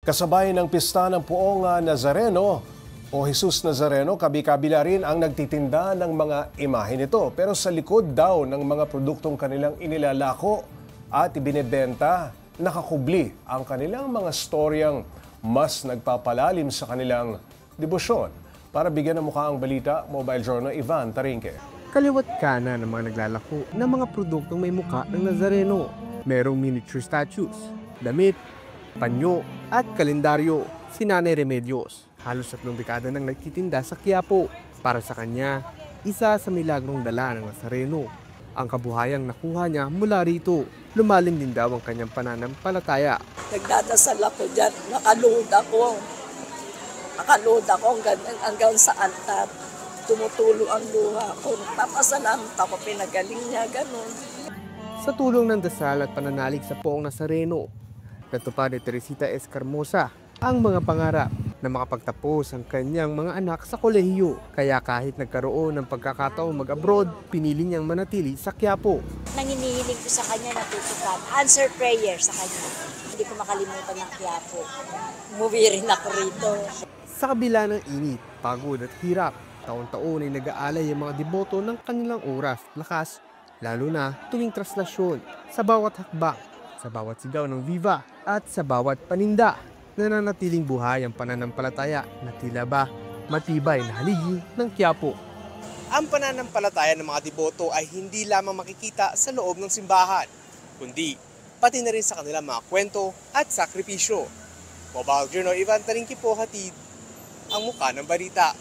Kasabay ng pista ng Poong Nazareno o Jesus Nazareno, kabi-kabila rin ang nagtitinda ng mga imahe nito. Pero sa likod daw ng mga produktong kanilang inilalako at ibinebenta, nakakubli ang kanilang mga storyang mas nagpapalalim sa kanilang debosyon. Para bigyan ng mukha ang balita, Mobile Journal Ivan Tarinque. Kaliwat kanan ng mga naglalako ng mga produktong may mukha ng Nazareno. Merong miniature statues, damit, panyo at kalendaryo. Si Nanay Remedios, halos 3 dekada nang nagtitinda sa Quiapo. Para sa kanya, isa sa milagrong dala ng Nazareno. Ang kabuhayang nakuha niya mula rito. Lumalim din daw ang kanyang pananampalataya. Nagdadasal ako dyan, nakaluhod ako hanggang sa altar. Tumutulo ang luha ko. Papasalamat ako, pinagaling niya, ganun. Sa tulong ng dasal at pananalig sa Poong Nazareno, natupad ni Teresita Escarmosa ang mga pangarap na makapagtapos ang kanyang mga anak sa kolehiyo. Kaya kahit nagkaroon ng pagkakataong mag-abroad, pinili niyang manatili sa Quiapo. Nanginihilin ko sa kanya natutukan. Answer prayer sa kanya. Hindi ko makalimutan ng Quiapo. Umuwi rin ako rito. Sa kabila ng init, pagod at hirap, taon-taon ay nag-aalay ang mga deboto ng kanilang oras, lakas, lalo na tuwing traslasyon, sa bawat hakbang, sa bawat sigaw ng viva, at sa bawat paninda. Nananatiling buhay ang pananampalataya na tila ba matibay na haligi ng Quiapo. Ang pananampalataya ng mga deboto ay hindi lamang makikita sa loob ng simbahan, kundi pati na rin sa kanilang mga kwento at sakripisyo. Mobile Journal Ivan Tarinque po, hatid ang mukha ng balita.